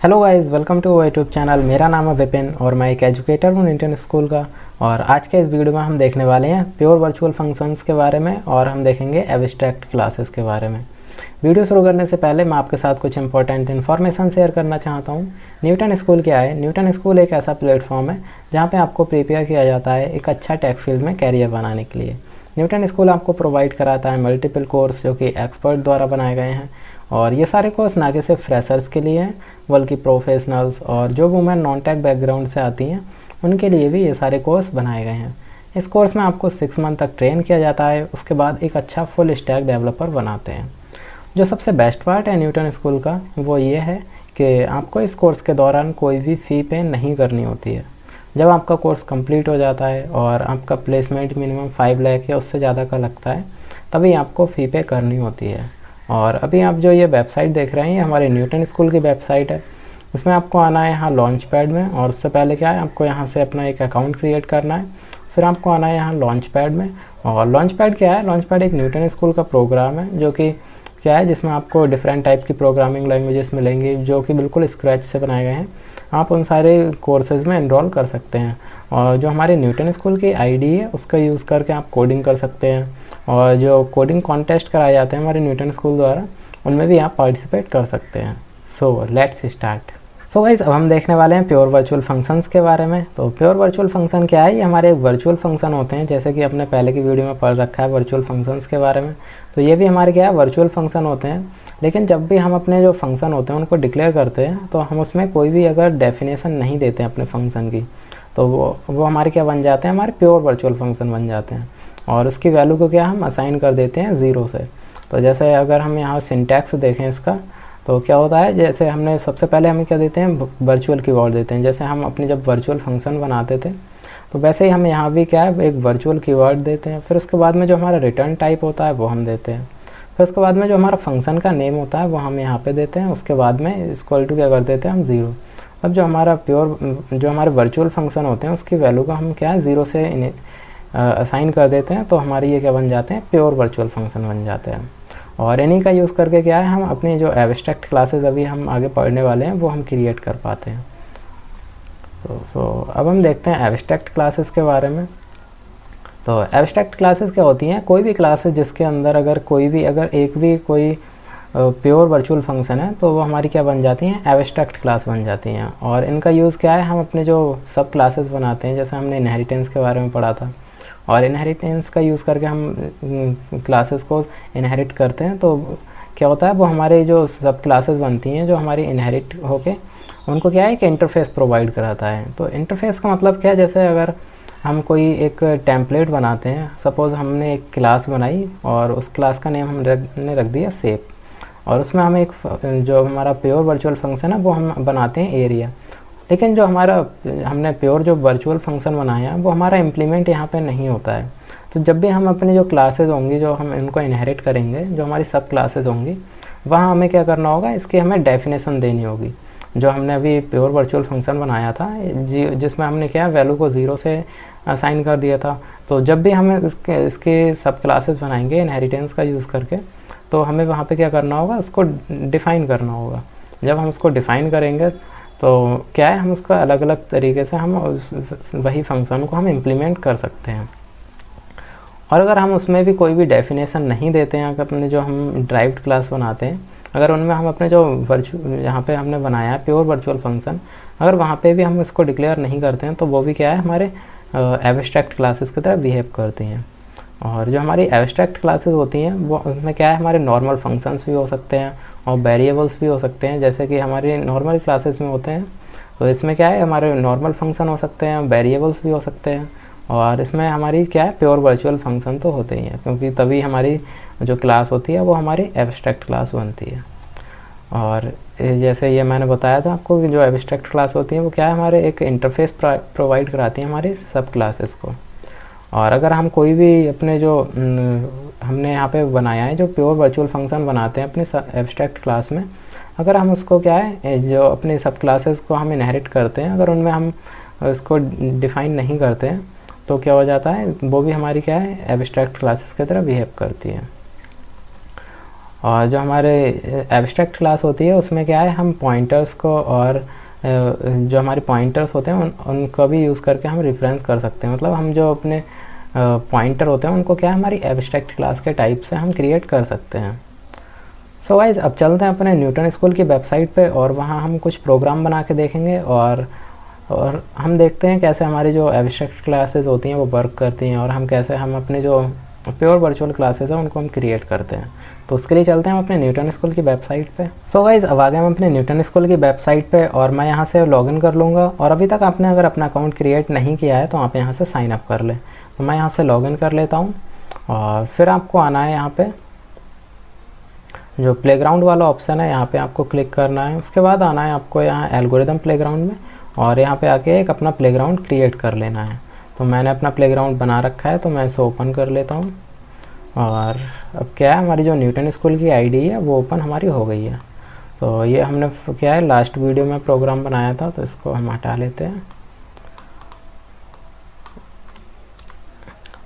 Hello guys, welcome to YouTube channel. मेरा नाम है विपिन और मैं एक एजुकेटर हूँ न्यूटन स्कूल का। और आज के इस वीडियो में हम देखने वाले हैं प्योर वर्चुअल फंक्शंस के बारे में और हम देखेंगे एब्स्ट्रैक्ट क्लासेस के बारे में। वीडियो शुरू करने से पहले मैं आपके साथ कुछ इंपॉर्टेंट इन्फॉर्मेशन शेयर करना चाहता हूँ। न्यूटन स्कूल क्या है? न्यूटन स्कूल एक ऐसा प्लेटफॉर्म है जहाँ पे आपको प्रिपेयर किया जाता है एक अच्छा टेक फील्ड में कैरियर बनाने के लिए। न्यूटन स्कूल आपको प्रोवाइड कराता है मल्टीपल कोर्स जो कि एक्सपर्ट द्वारा बनाए गए हैं। और ये सारे कोर्स ना कि सिर्फ फ्रेशर्स के लिए हैं बल्कि प्रोफेशनल्स और जो वुमेन नॉन टेक बैकग्राउंड से आती हैं उनके लिए भी ये सारे कोर्स बनाए गए हैं। इस कोर्स में आपको 6 मंथ तक ट्रेन किया जाता है, उसके बाद एक अच्छा फुल स्टैक डेवलपर बनाते हैं। जो सबसे बेस्ट पार्ट है न्यूटन स्कूल का वो ये है कि आपको इस कोर्स के दौरान कोई भी फ़ी पे नहीं करनी होती है। जब आपका कोर्स कंप्लीट हो जाता है और आपका प्लेसमेंट मिनिमम 5 लाख या उससे ज़्यादा का लगता है तभी आपको फ़ी पे करनी होती है। और अभी आप जो ये वेबसाइट देख रहे हैं ये हमारे न्यूटन स्कूल की वेबसाइट है। इसमें आपको आना है यहाँ लॉन्च पैड में और उससे पहले क्या है आपको यहाँ से अपना एक अकाउंट क्रिएट करना है। फिर आपको आना है यहाँ लॉन्च पैड में। और लॉन्च पैड क्या है? लॉन्च पैड एक न्यूटन स्कूल का प्रोग्राम है जो कि क्या है जिसमें आपको डिफरेंट टाइप की प्रोग्रामिंग लैंग्वेजेस मिलेंगी जो कि बिल्कुल स्क्रैच से बनाए गए हैं। आप उन सारे कोर्सेज़ में एनरोल कर सकते हैं और जो हमारे न्यूटन स्कूल की आईडी है उसका यूज़ करके आप कोडिंग कर सकते हैं। और जो कोडिंग कॉन्टेस्ट कराए जाते हैं हमारे न्यूटन स्कूल द्वारा उनमें भी आप पार्टिसिपेट कर सकते हैं। So let's start. So guys, अब हम देखने वाले हैं प्योर वर्चुअल फंक्शंस के बारे में। तो प्योर वर्चुअल फंक्शन क्या है? ये हमारे वर्चुअल फंक्शन होते हैं जैसे कि अपने पहले की वीडियो में पढ़ रखा है वर्चुअल फंक्शंस के बारे में। तो ये भी हमारे क्या है वर्चुअल फंक्शन होते हैं। लेकिन जब भी हम अपने जो फंक्शन होते हैं उनको डिक्लेयर करते हैं तो हम उसमें कोई भी अगर डेफिनेशन नहीं देते हैं अपने फंक्शन की तो वो हमारे क्या बन जाते हैं? हमारे प्योर वर्चुअल फंक्शन बन जाते हैं। और उसकी वैल्यू को क्या हम असाइन कर देते हैं 0 से। तो जैसे अगर हम यहाँ सिंटैक्स देखें इसका तो क्या होता है, जैसे हमने सबसे पहले हमें क्या देते हैं वर्चुअल कीवर्ड देते हैं। जैसे हम अपनी जब वर्चुअल फंक्शन बनाते थे तो वैसे ही हम यहाँ भी क्या है एक वर्चुअल कीवर्ड देते हैं। फिर उसके बाद में जो हमारा रिटर्न टाइप होता है वो हम देते हैं। फिर उसके बाद में जो हमारा फंक्शन का नेम होता है वो हम यहाँ पे देते हैं। उसके बाद में इक्वल टू क्या कर देते हैं हम 0। अब जो हमारे वर्चुअल फंक्शन होते हैं उसकी वैल्यू को हम क्या है 0 से असाइन कर देते हैं। तो हमारी ये क्या बन जाते हैं? प्योर वर्चुअल फंक्शन बन जाते हैं। और इन्हीं का यूज़ करके क्या है हम अपनी जो एब्स्ट्रैक्ट क्लासेस अभी हम आगे पढ़ने वाले हैं वो हम क्रिएट कर पाते हैं। तो अब हम देखते हैं एब्स्ट्रैक्ट क्लासेस के बारे में। तो एब्स्ट्रैक्ट क्लासेस क्या होती हैं? कोई भी क्लास है जिसके अंदर अगर एक भी कोई प्योर वर्चुअल फंक्शन है तो वो हमारी क्या बन जाती हैं? एब्स्ट्रैक्ट क्लास बन जाती हैं। और इनका यूज़ क्या है? हम अपने जो सब क्लासेस बनाते हैं जैसे हमने इनहेरिटेंस के बारे में पढ़ा था और इनहेरिटेंस का यूज़ करके हम क्लासेस को इनहेरिट करते हैं। तो क्या होता है वो हमारे जो सब क्लासेस बनती हैं जो हमारी इनहेरिट होके उनको क्या है एक इंटरफेस प्रोवाइड कराता है। तो इंटरफेस का मतलब क्या है? जैसे अगर हम कोई एक टेम्पलेट बनाते हैं, सपोज़ हमने एक क्लास बनाई और उस क्लास का नेम हमने रख दिया शेप और उसमें हम एक जो हमारा प्योर वर्चुअल फंक्शन है वो हम बनाते हैं एरिया। लेकिन जो हमने प्योर जो वर्चुअल फंक्शन बनाया है वो हमारा इम्प्लीमेंट यहाँ पे नहीं होता है। तो जब भी हम अपनी जो क्लासेस होंगी जो हम इनको इनहेरिट करेंगे जो हमारी सब क्लासेस होंगी वहाँ हमें क्या करना होगा? इसकी हमें डेफिनेशन देनी होगी। जो हमने अभी प्योर वर्चुअल फंक्शन बनाया था जिसमें हमने क्या वैल्यू को 0 से असाइन कर दिया था। तो जब भी हमें इसके सब क्लासेस बनाएंगे इनहेरिटेंस का यूज़ करके तो हमें वहाँ पे क्या करना होगा? उसको डिफ़ाइन करना होगा। जब हम उसको डिफ़ाइन करेंगे तो क्या है हम उसका अलग अलग तरीके से हम वही फंक्शन को हम इम्प्लीमेंट कर सकते हैं। और अगर हम उसमें भी कोई भी डेफिनेशन नहीं देते हैं अपने जो हम ड्राइव्ड क्लास बनाते हैं अगर उनमें हम अपने जो यहाँ पे हमने बनाया है प्योर वर्चुअल फंक्शन अगर वहाँ पे भी हम इसको डिक्लेयर नहीं करते हैं तो वो भी क्या है हमारे एब्स्ट्रैक्ट क्लासेस की तरह बिहेव करती हैं। और जो हमारी एब्स्ट्रैक्ट क्लासेस होती हैं वो उसमें क्या है हमारे नॉर्मल फंक्शंस भी हो सकते हैं और वेरिएबल्स भी हो सकते हैं जैसे कि हमारी नॉर्मल क्लासेस में होते हैं। तो इसमें क्या है हमारे नॉर्मल फंक्शन हो सकते हैं, वेरिएबल्स भी हो सकते हैं और इसमें हमारी क्या है प्योर वर्चुअल फंक्शन तो होते ही हैं क्योंकि तभी हमारी जो क्लास होती है वो हमारी एब्स्ट्रैक्ट क्लास बनती है। और जैसे ये मैंने बताया था आपको कि जो एब्स्ट्रैक्ट क्लास होती है वो क्या है हमारे एक इंटरफेस प्रोवाइड कराती है हमारी सब क्लासेस को। और अगर हम कोई भी अपने जो हमने यहाँ पे बनाया है जो प्योर वर्चुअल फंक्शन बनाते हैं अपने एब्स्ट्रैक्ट क्लास में अगर हम उसको क्या है जो अपने सब क्लासेस को हम इनहेरिट करते हैं अगर उनमें हम इसको डिफ़ाइन नहीं करते हैं तो क्या हो जाता है वो भी हमारी क्या है एब्स्ट्रैक्ट क्लासेस की तरह बिहेव करती है। और जो हमारे एब्स्ट्रैक्ट क्लास होती है उसमें क्या है, हम पॉइंटर्स को और जो हमारे पॉइंटर्स होते हैं उनको भी यूज़ करके हम रेफरेंस कर सकते हैं। मतलब हम जो अपने पॉइंटर होते हैं उनको क्या है, हमारी एब्स्ट्रैक्ट क्लास के टाइप से हम क्रिएट कर सकते हैं। सो गाइस, अब चलते हैं अपने न्यूटन स्कूल की वेबसाइट पे और वहाँ हम कुछ प्रोग्राम बना के देखेंगे और हम देखते हैं कैसे हमारी जो एब्स्ट्रैक्ट क्लासेस होती हैं वो वर्क करती हैं और हम कैसे हम अपने जो प्योर वर्चुअल क्लासेस हैं उनको हम क्रिएट करते हैं। तो उसके लिए चलते हैं हम अपने न्यूटन स्कूल की वेबसाइट पे। सो गाइस, अब आ गए हम अपने न्यूटन स्कूल की वेबसाइट पे और मैं यहाँ से लॉगिन कर लूँगा। और अभी तक आपने अगर अपना अकाउंट क्रिएट नहीं किया है तो आप यहाँ से साइन अप कर लें। तो मैं यहाँ से लॉगिन कर लेता हूँ और फिर आपको आना है यहाँ पे जो प्लेग्राउंड वाला ऑप्शन है, यहाँ पे आपको क्लिक करना है। उसके बाद आना है आपको यहाँ एल्गोरिदम प्लेग्राउंड में और यहाँ पे आके एक अपना प्लेग्राउंड क्रिएट कर लेना है। तो मैंने अपना प्लेग्राउंड बना रखा है तो मैं इसे ओपन कर लेता हूँ। और अब क्या है, हमारी जो न्यूटन स्कूल की आईडी है वो ओपन हमारी हो गई है। तो ये हमने क्या है, लास्ट वीडियो में प्रोग्राम बनाया था तो इसको हम हटा लेते हैं।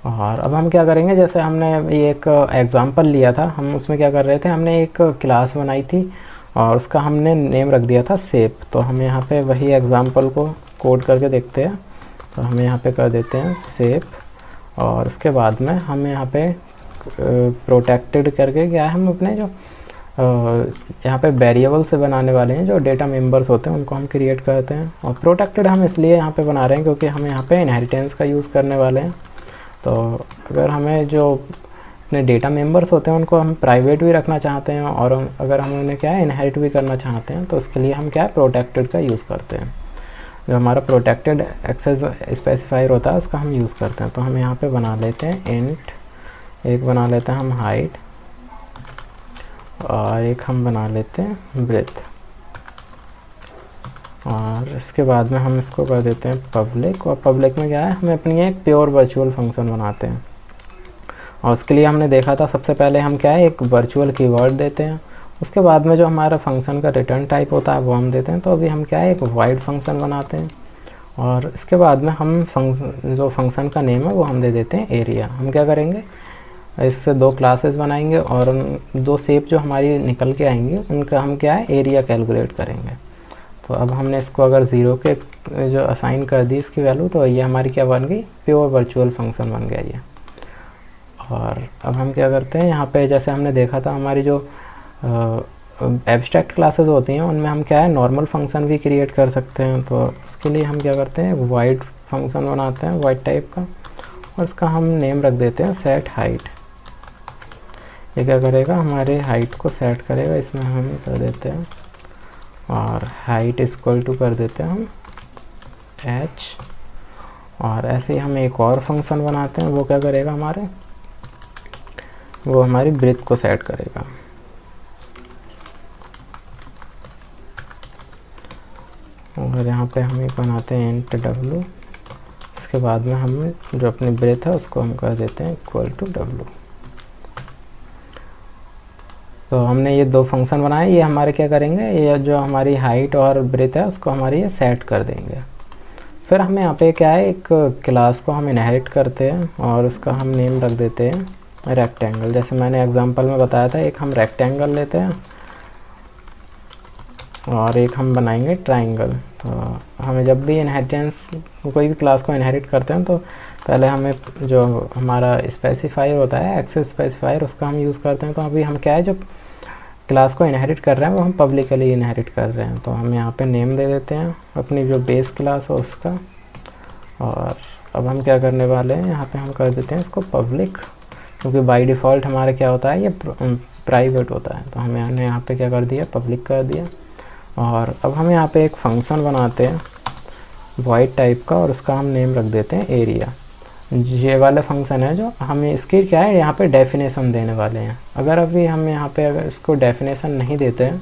और अब हम क्या करेंगे, जैसे हमने ये एक एग्ज़ाम्पल लिया था, हम उसमें क्या कर रहे थे, हमने एक क्लास बनाई थी और उसका हमने नेम रख दिया था सेप। तो हम यहाँ पे वही एग्ज़ाम्पल को कोड करके देखते हैं। तो हम यहाँ पे कर देते हैं सेप और उसके बाद में हम यहाँ पे प्रोटेक्टेड करके क्या है, हम अपने जो यहाँ पे वेरिएबल से बनाने वाले हैं जो डेटा मेंबर्स होते हैं उनको हम क्रिएट करते हैं। और प्रोटेक्टेड हम इसलिए यहाँ पे बना रहे हैं क्योंकि हम यहाँ पे इनहेरिटेंस का यूज़ करने वाले हैं। तो अगर हमें जो अपने डेटा मेंबर्स होते हैं उनको हम प्राइवेट भी रखना चाहते हैं और अगर हम उन्हें क्या है इनहेरिट भी करना चाहते हैं तो उसके लिए हम क्या है प्रोटेक्टेड का यूज़ करते हैं। जो हमारा प्रोटेक्टेड एक्सेस स्पेसिफायर होता है उसका हम यूज़ करते हैं। तो हम यहाँ पे बना लेते हैं इंट, एक बना लेते हैं हम हाइट और एक हम बना लेते हैं ब्रेथ। और इसके बाद में हम इसको कर देते हैं पब्लिक। और पब्लिक में क्या है, हमें अपनी एक प्योर वर्चुअल फंक्शन बनाते हैं और उसके लिए हमने देखा था सबसे पहले हम क्या है एक वर्चुअल कीवर्ड देते हैं। उसके बाद में जो हमारा फंक्शन का रिटर्न टाइप होता है वो हम देते हैं। तो अभी हम क्या है एक वाइड फंक्शन बनाते हैं और इसके बाद में हम जो फंक्शन का नेम है वो हम दे देते हैं एरिया। हम क्या करेंगे, इससे दो क्लासेस बनाएंगे और दो शेप जो हमारी निकल के आएंगी उनका हम क्या है एरिया कैलकुलेट करेंगे। तो अब हमने इसको अगर 0 के जो असाइन कर दी इसकी वैल्यू, तो ये हमारी क्या बन गई, प्योर वर्चुअल फंक्शन बन गया ये। और अब हम क्या करते हैं, यहाँ पे जैसे हमने देखा था हमारी जो एब्स्ट्रैक्ट क्लासेस होती हैं उनमें हम क्या है नॉर्मल फंक्शन भी क्रिएट कर सकते हैं। तो उसके लिए हम क्या करते हैं वाइड फंक्शन बनाते हैं वाइड टाइप का और इसका हम नेम रख देते हैं सेट हाइट। ये क्या करेगा, हमारे हाइट को सेट करेगा। इसमें हम कर देते हैं और हाइट इक्वल टू कर देते हैं हम h। और ऐसे ही हम एक और फंक्शन बनाते हैं, वो क्या करेगा वो हमारी ब्रेथ को सेट करेगा। और यहाँ पे हम एक बनाते हैं इंट w। इसके बाद में हम जो अपनी ब्रेथ है उसको हम कर देते हैं इक्वल टू w। तो हमने ये दो फंक्शन बनाए, ये हमारे क्या करेंगे, ये जो हमारी हाइट और ब्रेथ है उसको हमारी ये सेट कर देंगे। फिर हमें यहाँ पे क्या है एक क्लास को हम इनहेरिट करते हैं और उसका हम नेम रख देते हैं रेक्टेंगल। जैसे मैंने एग्जांपल में बताया था, एक हम रेक्टेंगल लेते हैं और एक हम बनाएंगे ट्राइंगल। तो हमें जब भी इनहेरिटेंस कोई भी क्लास को इनहेरिट करते हैं तो पहले हमें जो हमारा स्पेसिफायर होता है एक्सेस स्पेसिफायर उसका हम यूज़ करते हैं। तो अभी हम क्या है जो क्लास को इनहेरिट कर रहे हैं वो हम पब्लिकली इनहेरिट कर रहे हैं। तो हम यहाँ पे नेम दे देते हैं अपनी जो बेस क्लास हो उसका। और अब हम क्या करने वाले हैं, यहाँ पे हम कर देते हैं इसको पब्लिक, क्योंकि बाय डिफ़ॉल्ट हमारा क्या होता है ये प्राइवेट होता है। तो हमने यहाँ पे क्या कर दिया, पब्लिक कर दिया। और अब हम यहाँ पे एक फंक्शन बनाते हैं वॉइड टाइप का और उसका हम नेम रख देते हैं एरिया। ये वाला फंक्शन है जो हमें इसकी क्या है यहाँ पे डेफिनेशन देने वाले हैं। अगर अभी हम यहाँ पे अगर इसको डेफिनेशन नहीं देते हैं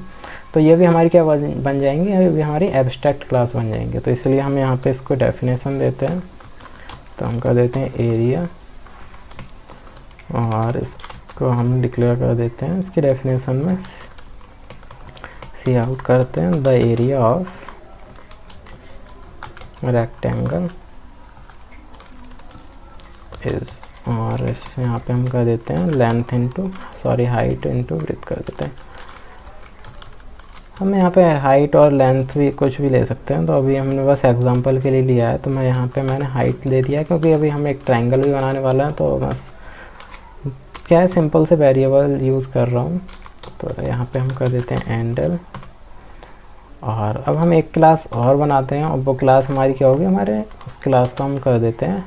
तो ये भी हमारी क्या बन जाएंगी, ये भी हमारी एब्स्ट्रैक्ट क्लास बन जाएंगे। तो इसलिए हम यहाँ पे इसको डेफिनेशन देते हैं। तो हम कर देते हैं एरिया और इसको हम डिक्लेयर कर देते हैं इसकी डेफिनेशन में सी आउट करते हैं the area of rectangle is और यहाँ पे हम कर देते हैं length into height into breadth कर देते हैं। हम यहाँ पे हाइट और लेंथ भी कुछ भी ले सकते हैं, तो अभी हमने बस एग्जांपल के लिए लिया है, तो मैं यहाँ पे मैंने हाइट ले दिया है क्योंकि अभी हम एक ट्रायंगल भी बनाने वाला है, तो बस क्या है सिंपल से वेरिएबल यूज़ कर रहा हूँ। तो यहाँ पे हम कर देते हैं एंडल, और अब हम एक क्लास और बनाते हैं, और वो क्लास हमारी क्या होगी, हमारे उस क्लास को हम कर देते हैं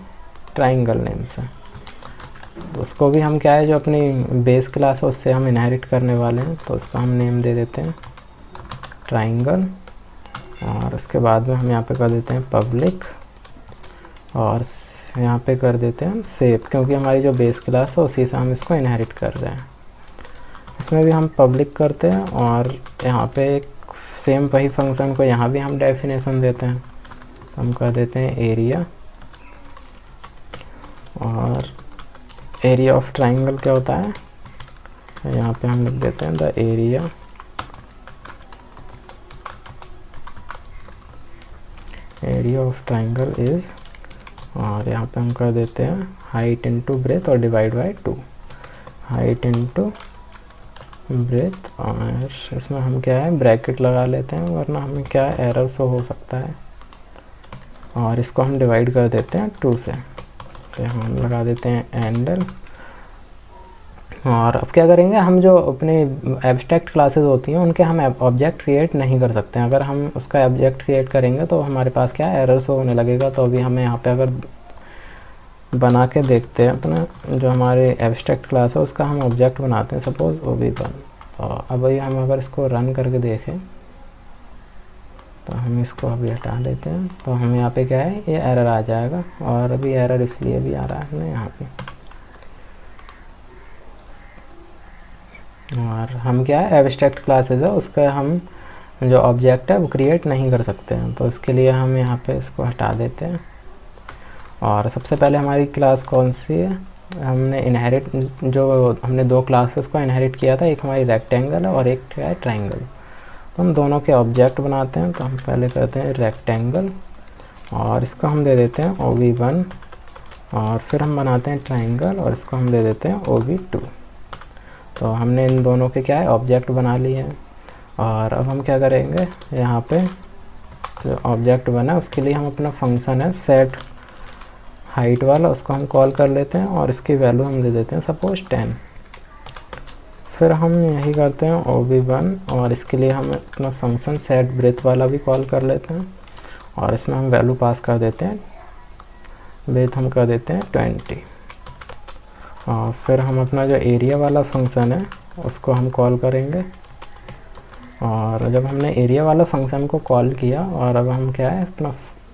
ट्रायंगल नेम से। तो उसको भी हम क्या है जो अपनी बेस क्लास है उससे हम इनहेरिट करने वाले हैं, तो उसका हम नेम दे देते हैं ट्रायंगल। और उसके बाद में हम यहाँ पे कर देते हैं पब्लिक, और यहाँ पे कर देते हैं हम सेव, क्योंकि हमारी जो बेस क्लास है उसी से हम इसको इनहेरिट कर रहे हैं। इसमें भी हम पब्लिक करते हैं, और यहाँ पे एक सेम वही फंक्शन को यहाँ भी हम डेफिनेशन देते हैं, तो हम कर देते हैं एरिया, और एरिया ऑफ ट्रायंगल क्या होता है, यहाँ पे हम लिख देते हैं the area of triangle is, और यहाँ पे हम कर देते हैं हाइट इंटू ब्रेथ और divide by 2, height into breadth, और इसमें हम क्या है ब्रैकेट लगा लेते हैं, वरना हमें क्या एरर शो हो सकता है। और इसको हम डिवाइड कर देते हैं 2 से, तो हम लगा देते हैं एंडल। और अब क्या करेंगे, हम जो अपने एब्स्ट्रैक्ट क्लासेस होती हैं उनके हम ऑब्जेक्ट क्रिएट नहीं कर सकते हैं। अगर हम उसका ऑब्जेक्ट क्रिएट करेंगे तो हमारे पास क्या एरर शो होने लगेगा। तो अभी हमें यहाँ पे अगर बना के देखते हैं अपना जो हमारे एब्स्ट्रैक्ट क्लास है उसका हम ऑब्जेक्ट बनाते हैं, सपोज OB1। और अब हम अगर इसको रन करके देखें तो हम इसको अभी हटा लेते हैं, तो हम यहाँ पे क्या है ये एरर आ जाएगा। और अभी एरर इसलिए भी आ रहा है ना यहाँ पे, और हम क्या है एब्स्ट्रैक्ट क्लासेस है उसका हम जो ऑब्जेक्ट है वो क्रिएट नहीं कर सकते हैं। तो इसके लिए हम यहाँ पे इसको हटा देते हैं। और सबसे पहले हमारी क्लास कौन सी है, हमने इनहेरिट जो हमने 2 क्लासेस को इनहेरिट किया था, एक हमारी रेक्टेंगल है और एक क्या है ट्रायंगल। तो हम दोनों के ऑब्जेक्ट बनाते हैं, तो हम पहले करते हैं रेक्टेंगल, और इसको हम दे देते हैं OB1, और फिर हम बनाते हैं ट्रायंगल और इसको हम दे देते हैं OB2। तो हमने इन दोनों के क्या है ऑब्जेक्ट बना लिए हैं। और अब हम क्या करेंगे, यहाँ पे जो ऑब्जेक्ट बना उसके लिए हम अपना फंक्शन है सेट हाइट वाला, उसको हम कॉल कर लेते हैं, और इसकी वैल्यू हम दे देते हैं सपोज 10। फिर हम यही करते हैं OB1, और इसके लिए हम अपना फंक्शन सेट ब्रेथ वाला भी कॉल कर लेते हैं, और इसमें हम वैल्यू पास कर देते हैं, ब्रेथ हम कर देते हैं 20। और फिर हम अपना जो एरिया वाला फंक्शन है उसको हम कॉल करेंगे। और जब हमने एरिया वाला फंक्शन को कॉल किया, और अब हम क्या है अपना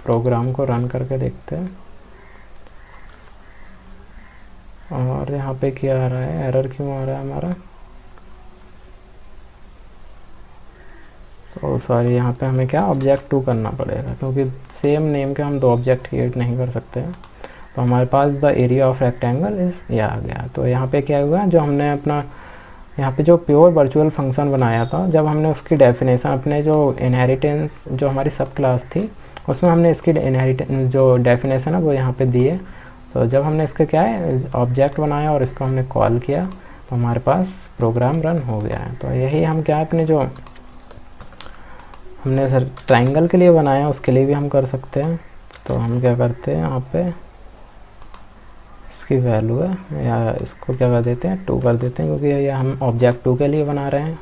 प्रोग्राम को रन करके देखते हैं, और यहाँ पे क्या आ रहा है, एरर क्यों आ रहा है हमारा, तो सॉरी यहाँ पे हमें क्या ऑब्जेक्ट 2 करना पड़ेगा, क्योंकि सेम नेम के हम 2 ऑब्जेक्ट क्रिएट नहीं कर सकते हैं। तो हमारे पास द एरिया ऑफ रेक्टेंगल इस ये आ गया। तो यहाँ पे क्या हुआ, जो हमने अपना यहाँ पे जो प्योर वर्चुअल फंक्शन बनाया था, जब हमने उसकी डेफिनेशन अपने जो इनहेरिटेंस जो हमारी सब क्लास थी उसमें हमने इसकी इनहेरिटेंस जो डेफिनेशन है वो यहाँ पे दिए। तो जब हमने इसका क्या है ऑब्जेक्ट बनाया और इसको हमने कॉल किया तो हमारे पास प्रोग्राम रन हो गया है। तो यही हम क्या अपने जो हमने सर ट्रायंगल के लिए बनाया उसके लिए भी हम कर सकते हैं। तो हम क्या करते हैं, यहाँ पे इसकी वैल्यू है या इसको क्या कर देते हैं 2 कर देते हैं, क्योंकि ये हम ऑब्जेक्ट 2 के लिए बना रहे हैं।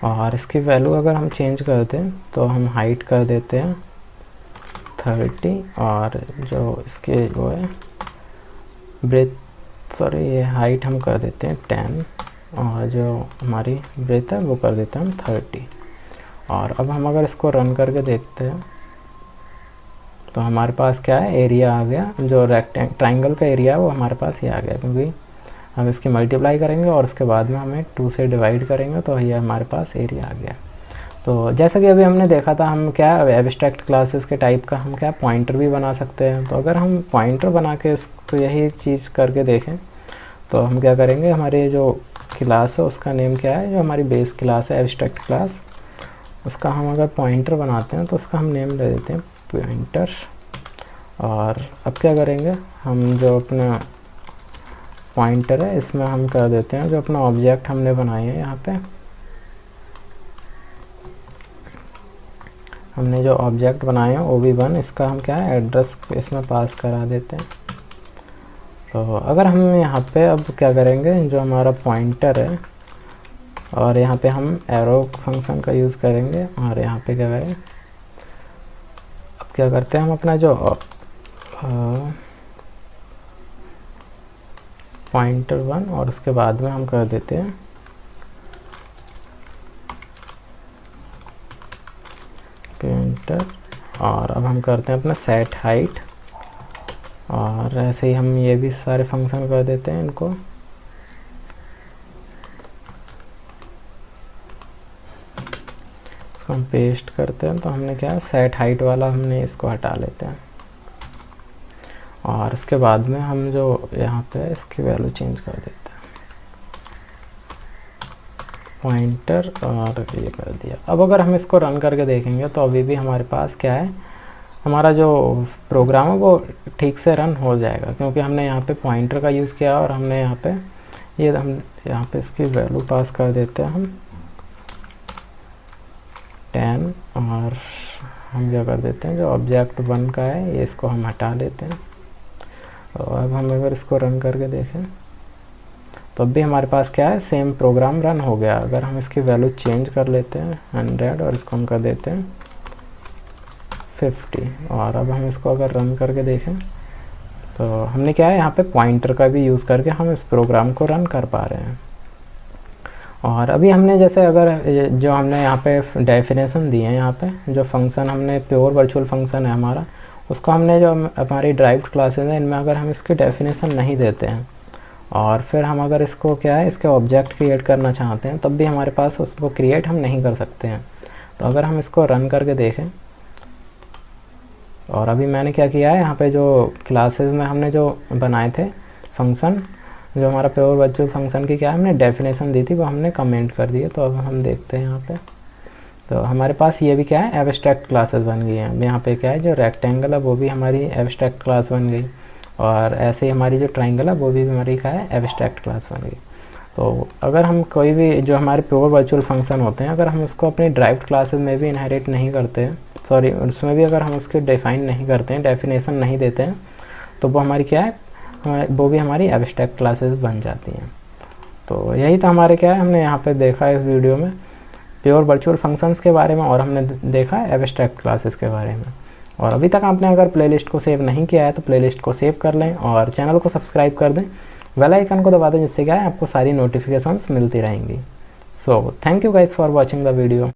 और इसकी वैल्यू अगर हम चेंज करते हैं तो हम हाइट कर देते हैं 30, और जो इसके वो है ब्रेथ सॉरी ये हाइट हम कर देते हैं 10, और जो हमारी ब्रेथ है वो कर देते हैं हम 30। और अब हम अगर इसको रन करके देखते हैं तो हमारे पास क्या है एरिया आ गया, जो ट्रायंगल का एरिया है वो हमारे पास ये आ गया, क्योंकि हम इसकी मल्टीप्लाई करेंगे और उसके बाद में हमें 2 से डिवाइड करेंगे तो ये हमारे पास एरिया आ गया। तो जैसा कि अभी हमने देखा था हम क्या एब्स्ट्रैक्ट क्लासेस के टाइप का हम क्या पॉइंटर भी बना सकते हैं। तो अगर हम पॉइंटर बना के इसको यही चीज़ करके देखें तो हम क्या करेंगे, हमारे जो क्लास है उसका नेम क्या है, जो हमारी बेस क्लास है एब्स्ट्रैक्ट क्लास, उसका हम अगर पॉइंटर बनाते हैं तो उसका हम नेम ले देते हैं पॉइंटर। और अब क्या करेंगे, हम जो अपना पॉइंटर है, इसमें हम कर देते हैं जो अपना ऑब्जेक्ट हमने बनाए हैं, यहाँ पे हमने जो ऑब्जेक्ट बनाए हैं OB1, इसका हम क्या है एड्रेस इसमें पास करा देते हैं। तो अगर हम यहाँ पे अब क्या करेंगे, जो हमारा पॉइंटर है और यहाँ पे हम एरो फंक्शन का यूज़ करेंगे और यहाँ पे क्या करें, अब क्या करते हैं हम अपना जो पॉइंटर 1 और उसके बाद में हम कर देते हैं पॉइंटर, और अब हम करते हैं अपना सेट हाइट, और ऐसे ही हम ये भी सारे फंक्शन कर देते हैं इनको। इसको हम पेस्ट करते हैं, तो हमने क्या सेट हाइट वाला हमने इसको हटा लेते हैं, और इसके बाद में हम जो यहाँ पे इसकी वैल्यू चेंज कर देते हैं पॉइंटर, और ये कर दिया। अब अगर हम इसको रन करके देखेंगे तो अभी भी हमारे पास क्या है, हमारा जो प्रोग्राम है वो ठीक से रन हो जाएगा, क्योंकि हमने यहाँ पे पॉइंटर का यूज़ किया और हमने यहाँ पे हम यहाँ पे इसकी वैल्यू पास कर देते हैं हम 10, और हम क्या कर देते हैं जो ऑब्जेक्ट 1 का है ये इसको हम हटा देते हैं। तो अब हम अगर इसको रन करके देखें तो अब भी हमारे पास क्या है, सेम प्रोग्राम रन हो गया। अगर हम इसकी वैल्यू चेंज कर लेते हैं 100 और इसको हम कर देते हैं 50, और अब हम इसको अगर रन करके देखें तो हमने क्या है यहाँ पे पॉइंटर का भी यूज़ करके हम इस प्रोग्राम को रन कर पा रहे हैं। और अभी हमने जैसे अगर जो हमने यहाँ पे डेफिनेशन दी है, यहाँ पे जो फंक्शन हमने प्योर वर्चुअल फंक्शन है हमारा, उसको हमने जो हमारी ड्राइव्ड क्लासेस हैं इनमें अगर हम इसकी डेफिनेशन नहीं देते हैं और फिर हम अगर इसको क्या है इसके ऑब्जेक्ट क्रिएट करना चाहते हैं, तब भी हमारे पास उसको क्रिएट हम नहीं कर सकते हैं। तो अगर हम इसको रन करके देखें, और अभी मैंने क्या किया है यहाँ पे जो क्लासेस में हमने जो बनाए थे फंक्शन, जो हमारा प्योर वर्चुअल फंक्शन की क्या है हमने डेफिनेशन दी थी वो हमने कमेंट कर दिए। तो अब हम देखते हैं यहाँ पे, तो हमारे पास ये भी क्या है एब्स्ट्रैक्ट क्लासेस बन गई हैं। यहाँ पे क्या है जो रेक्टेंगल है वो भी हमारी एब्स्ट्रैक्ट क्लास बन गई, और ऐसे ही हमारी जो ट्राइंगल है वो भी हमारी क्या है एब्स्ट्रैक्ट क्लास बन गई। तो अगर हम कोई भी जो हमारे प्योर वर्चुअल फंक्शन होते हैं अगर हम उसको अपनी ड्राइव्ड क्लासेस में भी इनहेरिट नहीं करते हैं, सॉरी उसमें भी अगर हम उसके डिफाइन नहीं करते हैं, डेफिनेशन नहीं देते हैं, तो वो हमारी क्या है वो भी हमारी एब्स्ट्रैक्ट क्लासेस बन जाती हैं। तो यही तो हमारे क्या है हमने यहाँ पे देखा है इस वीडियो में प्योर वर्चुअल फंक्शंस के बारे में, और हमने देखा है एब्स्ट्रैक्ट क्लासेस के बारे में। और अभी तक आपने अगर प्लेलिस्ट को सेव नहीं किया है तो प्लेलिस्ट को सेव कर लें और चैनल को सब्सक्राइब कर दें, बेल आइकन को दबा दें, जिससे क्या है आपको सारी नोटिफिकेशंस मिलती रहेंगी। So thank you guys for watching the video.